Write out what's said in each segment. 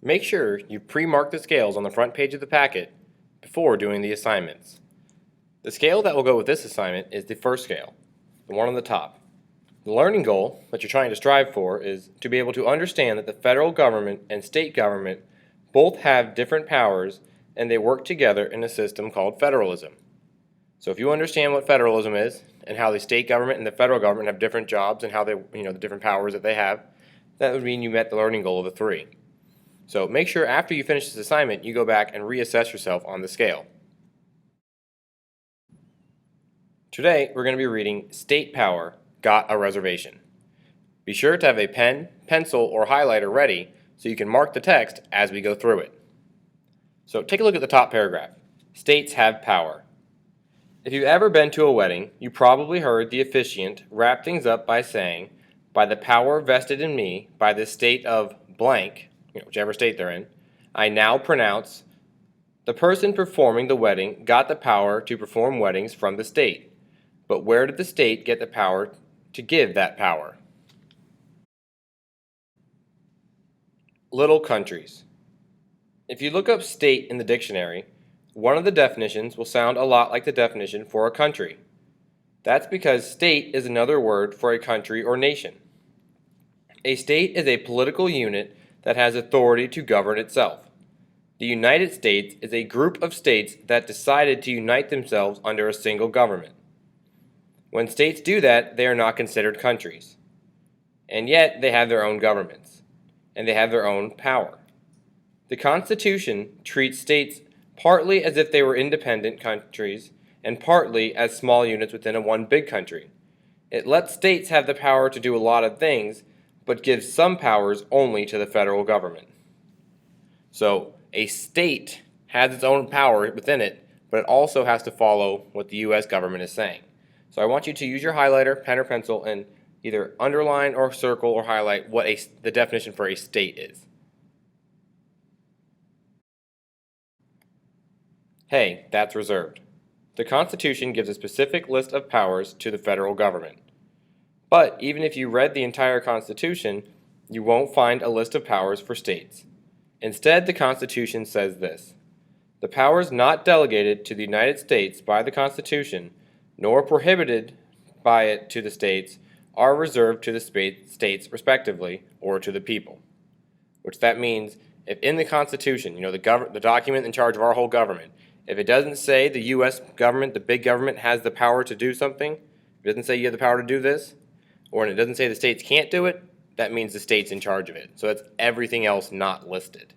Make sure you pre-mark the scales on the front page of the packet before doing the assignments. The scale that will go with this assignment is the first scale, the one on the top. The learning goal that you're trying to strive for is to be able to understand that the federal government and state government both have different powers and they work together in a system called federalism. So if you understand what federalism is and how the state government and the federal government have different jobs and how they, the different powers that they have, that would mean you met the learning goal of the three. So make sure after you finish this assignment, you go back and reassess yourself on the scale. Today, we're going to be reading State Power, Got a Reservation. Be sure to have a pen, pencil, or highlighter ready so you can mark the text as we go through it. So take a look at the top paragraph. States have power. If you've ever been to a wedding, you probably heard the officiant wrap things up by saying, "By the power vested in me by the state of blank," whichever state they're in, "I now pronounce the person performing the wedding got the power to perform weddings from the state. But where did the state get the power to give that power?" Little countries. If you look up state in the dictionary, one of the definitions will sound a lot like the definition for a country. That's because state is another word for a country or nation. A state is a political unit that has authority to govern itself. The United States is a group of states that decided to unite themselves under a single government. When states do that, they are not considered countries. And yet, they have their own governments, and they have their own power. The Constitution treats states partly as if they were independent countries and partly as small units within one big country. It lets states have the power to do a lot of things, but gives some powers only to the federal government. So, a state has its own power within it, but it also has to follow what the U.S. government is saying. So I want you to use your highlighter, pen or pencil, and either underline or circle or highlight what the definition for a state is. Hey, that's reserved. The Constitution gives a specific list of powers to the federal government. But even if you read the entire Constitution, you won't find a list of powers for states. Instead, the Constitution says this: "The powers not delegated to the United States by the Constitution, nor prohibited by it to the states, are reserved to the states respectively, or to the people." Which that means, if in the Constitution, the document in charge of our whole government, if it doesn't say the U.S. government, the big government, has the power to do something, if it doesn't say you have the power to do this, or it doesn't say the states can't do it, that means the state's in charge of it. So that's everything else not listed.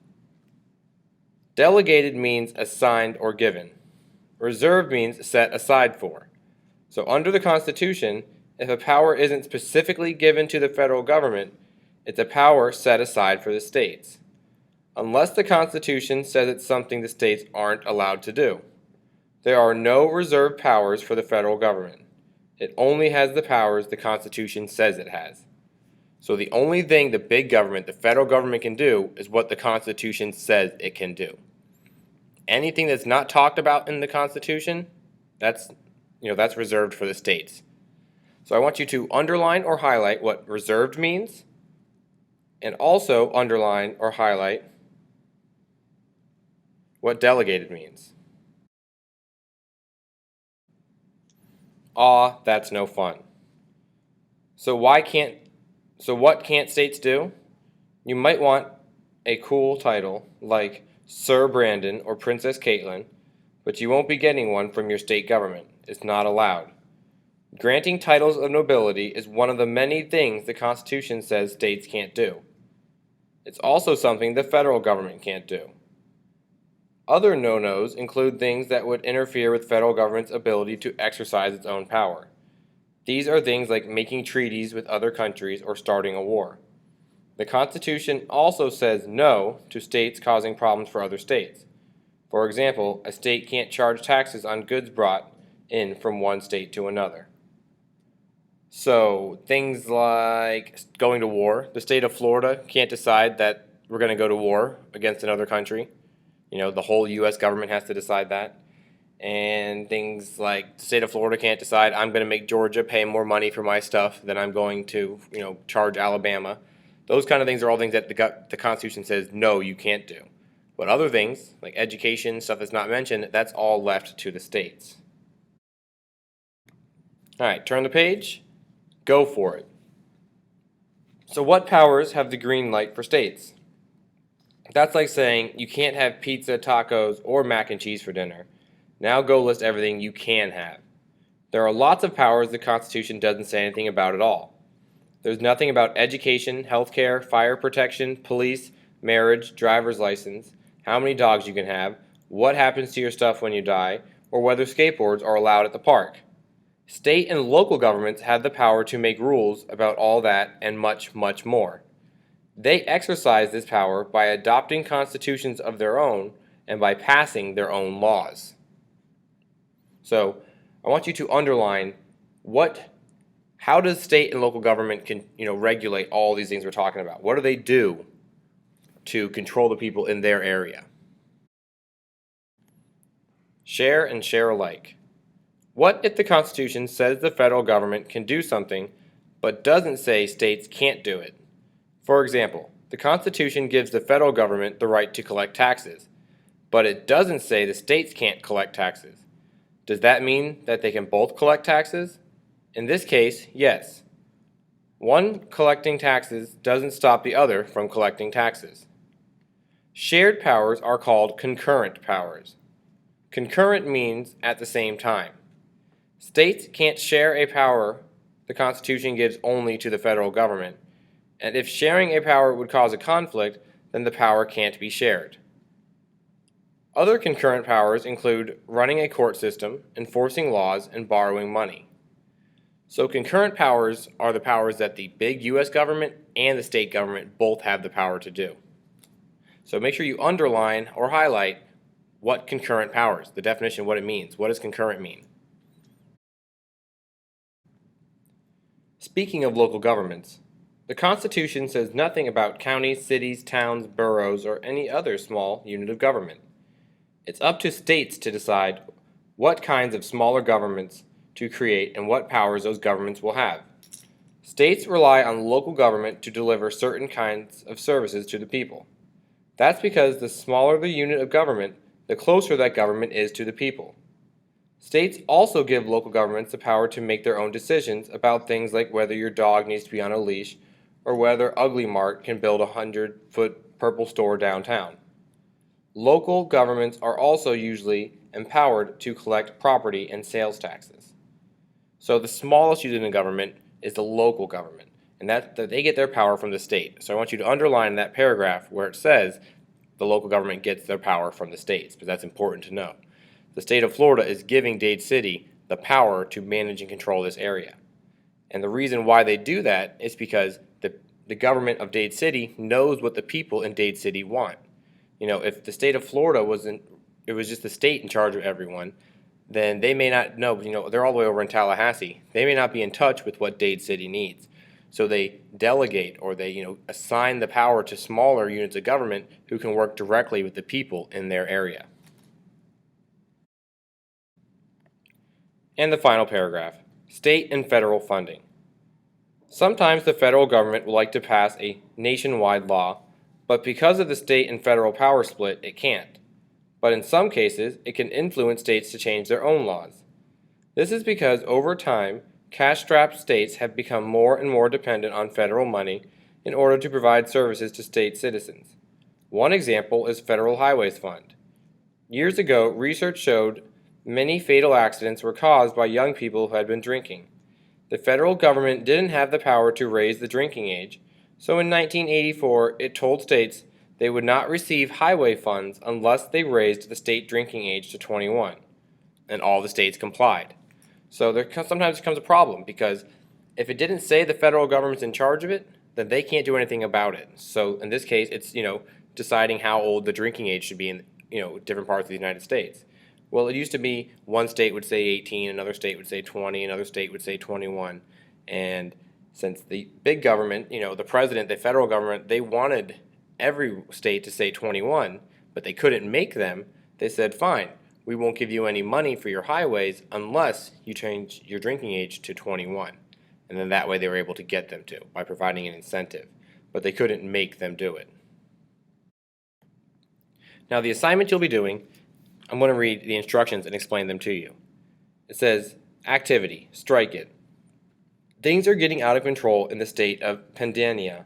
Delegated means assigned or given. Reserved means set aside for. So under the Constitution, if a power isn't specifically given to the federal government, it's a power set aside for the states. Unless the Constitution says it's something the states aren't allowed to do. There are no reserved powers for the federal government. It only has the powers the Constitution says it has. So the only thing the big government, the federal government, can do is what the Constitution says it can do. Anything that's not talked about in the Constitution, that's reserved for the states. So I want you to underline or highlight what reserved means, and also underline or highlight what delegated means. Aw, that's no fun. So what can't states do? You might want a cool title like Sir Brandon or Princess Caitlin, but you won't be getting one from your state government. It's not allowed. Granting titles of nobility is one of the many things the Constitution says states can't do. It's also something the federal government can't do. Other no-nos include things that would interfere with federal government's ability to exercise its own power. These are things like making treaties with other countries or starting a war. The Constitution also says no to states causing problems for other states. For example, a state can't charge taxes on goods brought in from one state to another. So things like going to war. The state of Florida can't decide that we're going to go to war against another country. The whole U.S. government has to decide that. And things like the state of Florida can't decide I'm going to make Georgia pay more money for my stuff than I'm going to, charge Alabama. Those kind of things are all things that the Constitution says, no, you can't do. But other things, like education, stuff that's not mentioned, that's all left to the states. All right, turn the page. Go for it. So what powers have the green light for states? That's like saying you can't have pizza, tacos, or mac and cheese for dinner. Now go list everything you can have. There are lots of powers the Constitution doesn't say anything about at all. There's nothing about education, healthcare, fire protection, police, marriage, driver's license, how many dogs you can have, what happens to your stuff when you die, or whether skateboards are allowed at the park. State and local governments have the power to make rules about all that and much, much more. They exercise this power by adopting constitutions of their own and by passing their own laws. So, I want you to underline how does state and local government regulate all these things we're talking about? What do they do to control the people in their area? Share and share alike. What if the Constitution says the federal government can do something, but doesn't say states can't do it? For example, the Constitution gives the federal government the right to collect taxes, but it doesn't say the states can't collect taxes. Does that mean that they can both collect taxes? In this case, yes. One collecting taxes doesn't stop the other from collecting taxes. Shared powers are called concurrent powers. Concurrent means at the same time. States can't share a power the Constitution gives only to the federal government, and if sharing a power would cause a conflict, then the power can't be shared. Other concurrent powers include running a court system, enforcing laws, and borrowing money. So concurrent powers are the powers that the big U.S. government and the state government both have the power to do. So make sure you underline or highlight what concurrent powers, the definition, what it means. What does concurrent mean? Speaking of local governments, the Constitution says nothing about counties, cities, towns, boroughs, or any other small unit of government. It's up to states to decide what kinds of smaller governments to create and what powers those governments will have. States rely on local government to deliver certain kinds of services to the people. That's because the smaller the unit of government, the closer that government is to the people. States also give local governments the power to make their own decisions about things like whether your dog needs to be on a leash or whether Ugly Mart can build a 100-foot purple store downtown. Local governments are also usually empowered to collect property and sales taxes. So the smallest unit in government is the local government, and that they get their power from the state. So I want you to underline that paragraph where it says the local government gets their power from the states, because that's important to know. The state of Florida is giving Dade City the power to manage and control this area. And the reason why they do that is because the government of Dade City knows what the people in Dade City want. If the state of Florida it was just the state in charge of everyone, then they may not know, they're all the way over in Tallahassee. They may not be in touch with what Dade City needs. So they delegate or they, assign the power to smaller units of government who can work directly with the people in their area. And the final paragraph, state and federal funding. Sometimes the federal government will like to pass a nationwide law, but because of the state and federal power split, it can't. But in some cases, it can influence states to change their own laws. This is because over time, cash-strapped states have become more and more dependent on federal money in order to provide services to state citizens. One example is Federal Highways Fund. Years ago, research showed many fatal accidents were caused by young people who had been drinking. The federal government didn't have the power to raise the drinking age, so in 1984 it told states they would not receive highway funds unless they raised the state drinking age to 21, and all the states complied. So there sometimes becomes a problem because if it didn't say the federal government's in charge of it, then they can't do anything about it. So in this case, it's deciding how old the drinking age should be in different parts of the United States. Well, it used to be one state would say 18, another state would say 20, another state would say 21. And since the big government, the president, the federal government, they wanted every state to say 21, but they couldn't make them, they said, fine, we won't give you any money for your highways unless you change your drinking age to 21. And then that way they were able to get them to, by providing an incentive. but they couldn't make them do it. Now, the assignment you'll be doing, I'm going to read the instructions and explain them to you. It says, activity, strike it. Things are getting out of control in the state of Pennsylvania.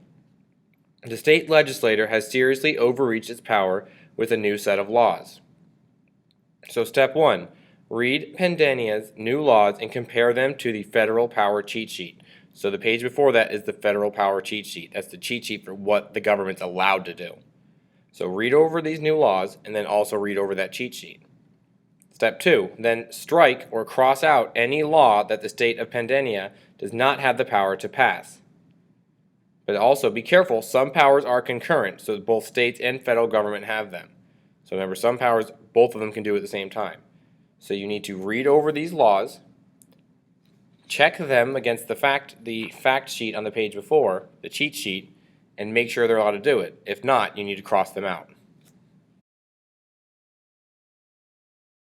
The state legislature has seriously overreached its power with a new set of laws. So step 1, read Pennsylvania's new laws and compare them to the federal power cheat sheet. So the page before that is the federal power cheat sheet. That's the cheat sheet for what the government's allowed to do. So read over these new laws and then also read over that cheat sheet. Step 2, then strike or cross out any law that the state of Pennsylvania does not have the power to pass. But also be careful, some powers are concurrent, so both states and federal government have them. So remember, some powers, both of them can do at the same time. So you need to read over these laws, check them against the fact sheet on the page before, the cheat sheet, and make sure they're allowed to do it. If not, you need to cross them out.